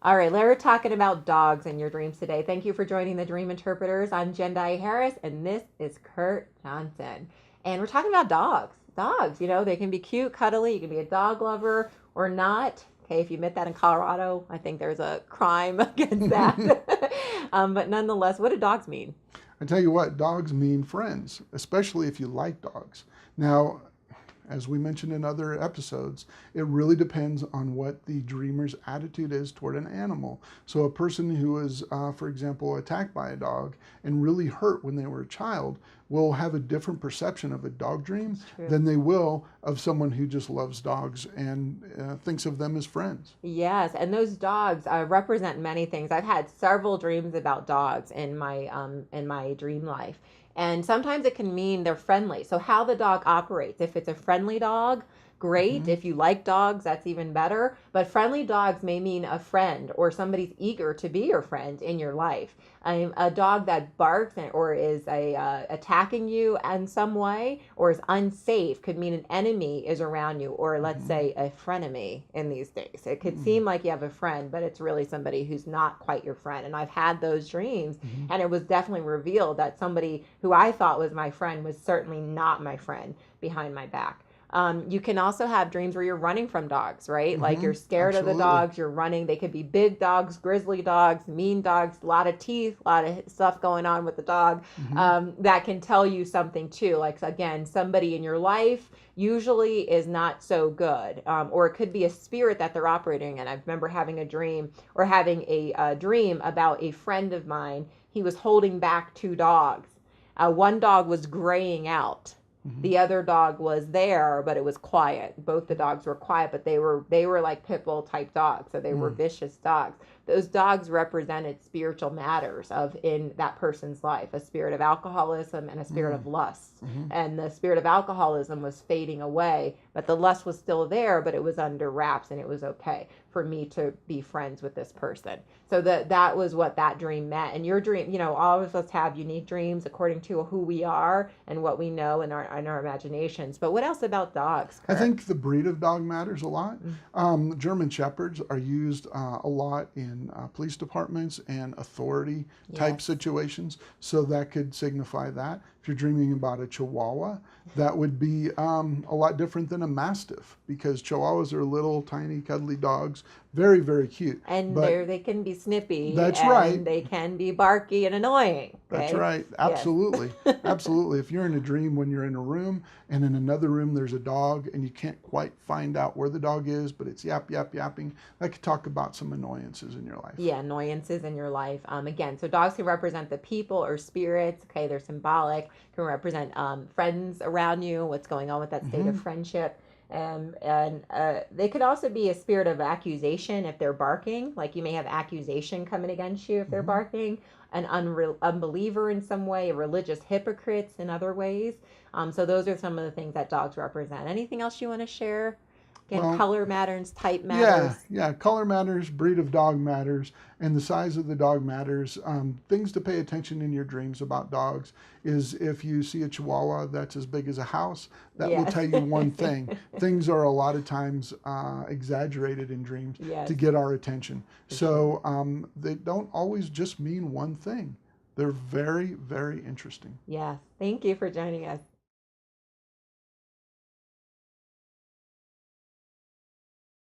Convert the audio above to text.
All right, we're talking about dogs in your dreams today. Thank you for joining the Dream Interpreters. I'm Jendayi Harris, and this is Kurt Johnson. And we're talking about dogs. Dogs, they can be cute, cuddly. You can be a dog lover or not. Okay, if you admit that in Colorado, I think there's a crime against that. But nonetheless, what do dogs mean? I tell you what, dogs mean friends, especially if you like dogs. Now, as we mentioned in other episodes, it really depends on what the dreamer's attitude is toward an animal. So a person who is, for example, attacked by a dog and really hurt when they were a child will have a different perception of a dog dream than they will of someone who just loves dogs and thinks of them as friends. Yes, and those dogs represent many things. I've had several dreams about dogs in my dream life, and sometimes it can mean they're friendly. So how the dog operates. If it's a friendly dog, great. If you like dogs, that's even better. But friendly dogs may mean a friend or somebody's eager to be your friend in your life. A dog that barks or is attacking you in some way or is unsafe could mean an enemy is around you, or let's say a frenemy in these days. It could seem like you have a friend, but it's really somebody who's not quite your friend. And I've had those dreams, and it was definitely revealed that somebody who I thought was my friend was certainly not my friend behind my back. You can also have dreams where you're running from dogs, right? Like you're scared of the dogs, you're running. They could be big dogs, grizzly dogs, mean dogs, a lot of teeth, a lot of stuff going on with the dog. That can tell you something too. Like, again, somebody in your life usually is not so good. Or it could be a spirit that they're operating in. I remember having a dream dream about a friend of mine. He was holding back two dogs. One dog was graying out. The other dog was there, but it was quiet. Both the dogs were quiet, but they were like pit bull type dogs, so they were vicious dogs. Those dogs represented spiritual matters in that person's life, a spirit of alcoholism and a spirit of lust. And the spirit of alcoholism was fading away, but the lust was still there, but it was under wraps, and it was okay for me to be friends with this person. So that was what that dream meant. And your dream, all of us have unique dreams according to who we are and what we know in our imaginations. But what else about dogs, Kurt? I think the breed of dog matters a lot. German Shepherds are used a lot in police departments and authority type situations. So that could signify that. If you're dreaming about a Chihuahua, that would be a lot different than a Mastiff, because Chihuahuas are little, tiny, cuddly dogs, very, very cute. And they can be snippy. That's and right. They can be barky and annoying. Okay? That's right. Absolutely. Absolutely. If you're in a dream when you're in a room and in another room there's a dog and you can't quite find out where the dog is, but it's yapping, that could talk about some annoyances in your life. Yeah, annoyances in your life. Again, so dogs can represent the people or spirits. Okay, they're symbolic. Can represent friends around you, what's going on with that state of friendship. And they could also be a spirit of accusation if they're barking. Like you may have accusation coming against you if they're barking. An unbeliever in some way, a religious hypocrites in other ways. So those are some of the things that dogs represent. Anything else you want to share? Again, color matters, type matters. Yeah, color matters, breed of dog matters, and the size of the dog matters. Things to pay attention in your dreams about dogs is if you see a Chihuahua that's as big as a house, that will tell you one thing. Things are a lot of times exaggerated in dreams to get our attention. So they don't always just mean one thing. They're very, very interesting. Yes. Thank you for joining us.